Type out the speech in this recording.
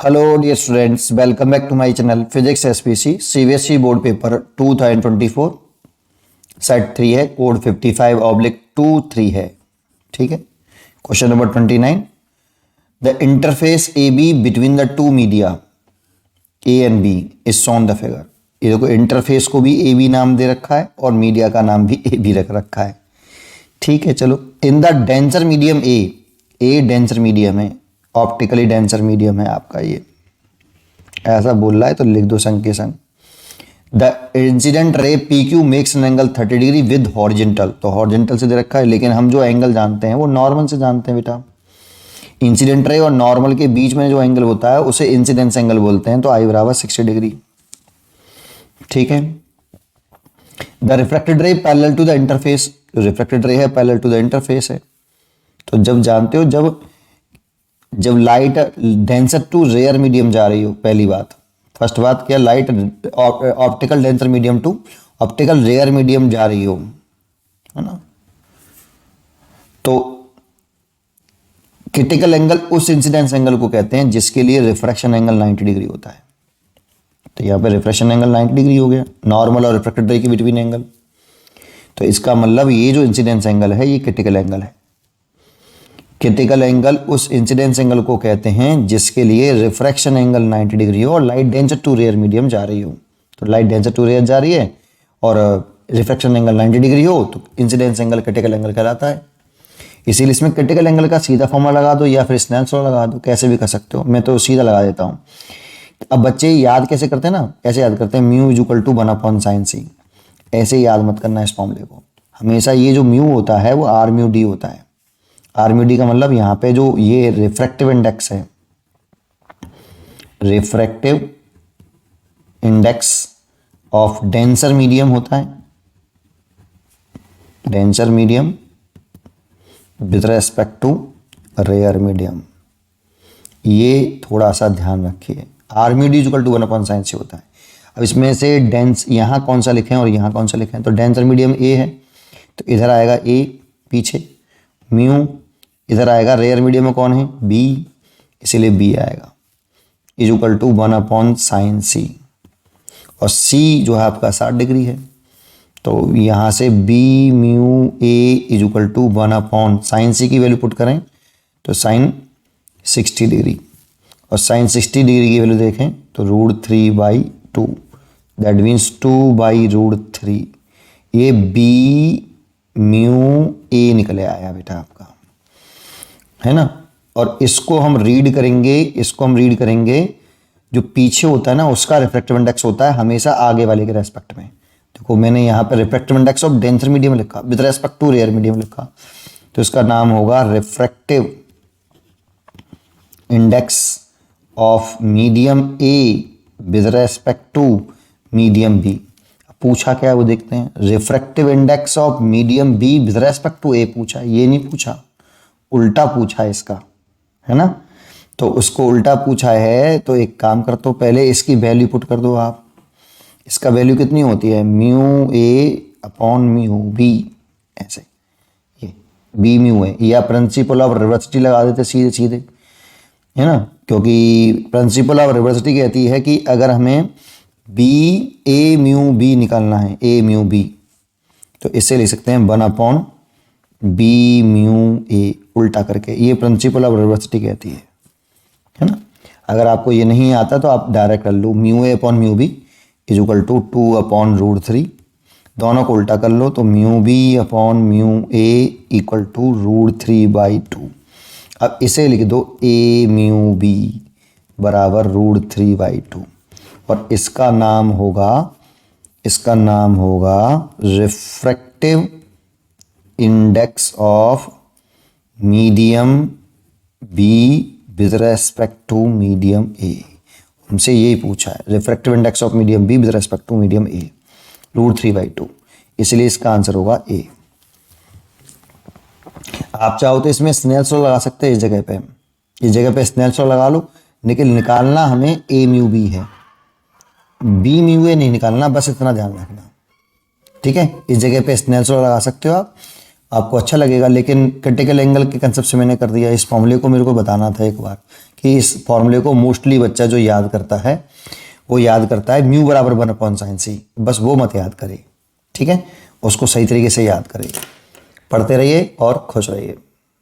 Hello dear students, welcome back to my channel physics SPC CBSE board paper 2024 set 3 है, code 55/23 है। ठीक है। Question number 29, the interface A B between the two media A and B is shown the figure. ये देखो, interface को भी A B नाम दे रखा है और मीडिया का नाम भी ए बी रख रखा है। ठीक है, चलो। In the denser medium A denser medium है, ऑप्टिकली डेंसर मीडियम है आपका। ये ऐसा बोल रहा है तो लिख दो संग के संग। The incident ray P Q makes an angle 30 degree with horizontal. तो हॉरिजेंटल से दे रखा है, लेकिन हम जो एंगल जानते हैं वो नॉर्मल से जानते हैं बेटा। इंसिडेंट रे और नॉर्मल के बीच में जो एंगल होता है उसे इंसिडेंस एंगल बोलते हैं। तो आई बराबर 60 डिग्री। ठीक है। The refracted ray parallel to the interface. Refracted ray है पैरेलल टू द इंटरफेस है। तो जब जानते हो, जब light denser to rare medium जा रही हो, पहली बात, फर्स्ट बात क्या, light optical denser medium to optical rare medium जा रही हो, है ना, तो क्रिटिकल एंगल उस इंसिडेंस एंगल को कहते हैं जिसके लिए रिफ्रैक्शन एंगल 90 डिग्री होता है। तो यहां पे रिफ्रैक्शन एंगल 90 डिग्री हो गया, नॉर्मल और रिफ्रैक्टेड रे के बिटवीन एंगल। तो इसका मतलब ये जो इंसिडेंस एंगल है ये क्रिटिकल एंगल है। क्रिटिकल एंगल उस इंसिडेंस एंगल को कहते हैं जिसके लिए रिफ्रैक्शन एंगल 90 डिग्री हो और light denser to rare medium जा रही हो। तो लाइट डेंसर टू रेयर जा रही है और रिफ्रैक्शन एंगल 90 डिग्री हो तो इंसिडेंस एंगल क्रिटिकल एंगल कहलाता है। इसीलिए इसमें क्रिटिकल एंगल का सीधा फॉर्मूला लगा दो या फिर स्नेल्स लॉ लगा दो, कैसे भी कर सकते हो। मैं तो सीधा लगा देता हूँ। अब बच्चे याद कैसे करते हैं ना, कैसे याद करते हैं, mu is equal to 1/sin c। ऐसे याद मत करना इस फॉर्मूले को। हमेशा ये जो म्यू होता है वो आर म्यू डी होता है। आर म्यू डी का मतलब यहाँ पे जो ये रिफ्रैक्टिव इंडेक्स है, refractive index of denser medium होता है, denser medium with respect to rare medium. ये थोड़ा सा ध्यान रखिए। R mu D equal to 1/sin c होता है। अब इसमें से डेंस यहाँ कौन सा लिखें और यहाँ कौन सा लिखें, तो डेंसर मीडियम ए है तो इधर आएगा ए पीछे, म्यू इधर आएगा, रेयर मीडियम में कौन है, बी, इसीलिए बी आएगा, is equal to 1/sin c। और सी जो है आपका 60 डिग्री है, तो यहाँ से B mu A is equal to 1/sin c की वैल्यू पुट करें तो sin 60 डिग्री, और sin 60 डिग्री की वैल्यू देखें तो √3/2, दैट मीन्स 2/√3। ये बी म्यू ए निकले आया बेटा आपका, है ना। और इसको हम रीड करेंगे, जो पीछे होता है ना उसका रिफ्रैक्टिव इंडेक्स होता है हमेशा आगे वाले के रेस्पेक्ट में। देखो मैंने यहाँ पे refractive index of denser medium लिखा, with respect to rare medium लिखा, तो इसका नाम होगा refractive index of medium a with respect to medium b. पूछा क्या है वो देखते हैं। Refractive index of medium B with respect to a पूछा, ये नहीं पूछा, उल्टा पूछा इसका, है ना। तो उसको उल्टा पूछा है तो एक काम कर दो, पहले इसकी वैल्यू पुट कर दो आप। इसका वैल्यू कितनी होती है, mu a upon mu B, ऐसे, ये बी म्यू है, या प्रिंसिपल ऑफ रिवर्सिटी लगा देते सीधे सीधे, है ना, क्योंकि प्रिंसिपल ऑफ रिवर्सिटी कहती है कि अगर हमें बी ए म्यू बी निकालना है, ए म्यू बी, तो इससे लिख सकते हैं 1/बी म्यू ए, उल्टा करके। ये प्रिंसिपल ऑफ रिवर्सिटी कहती है ना। अगर आपको ये नहीं आता तो आप डायरेक्ट कर लो, mu a upon mu b is equal to 2/√3, दोनों को उल्टा कर लो तो mu b upon mu a equal to √3/2। अब इसे लिख दो ए म्यू बी बराबर √3/2, और इसका नाम होगा refractive index of medium B with respect to medium A. हमसे यही पूछा है, refractive index of medium B with respect to medium A, √3/2, इसलिए इसका आंसर होगा ए। आप चाहो तो इसमें स्नेल्स लॉ लगा सकते हैं, इस जगह पे स्नेल्स लॉ लगा लो, लेकिन निकालना हमें ए म्यू बी है, बी म्यू ए नहीं निकालना, बस इतना ध्यान रखना। ठीक है, इस जगह पे स्नेल्स लॉ लगा सकते हो आप, आपको अच्छा लगेगा। लेकिन क्रिटिकल एंगल के कंसेप्ट से मैंने कर दिया। इस फॉर्मूले को मेरे को बताना था एक बार कि इस फॉर्मूले को मोस्टली बच्चा जो याद करता है वो याद करता है म्यू बराबर 1/sin c, बस वो मत याद करे, ठीक है, उसको सही तरीके से याद करें। पढ़ते रहिए और खुश रहिए।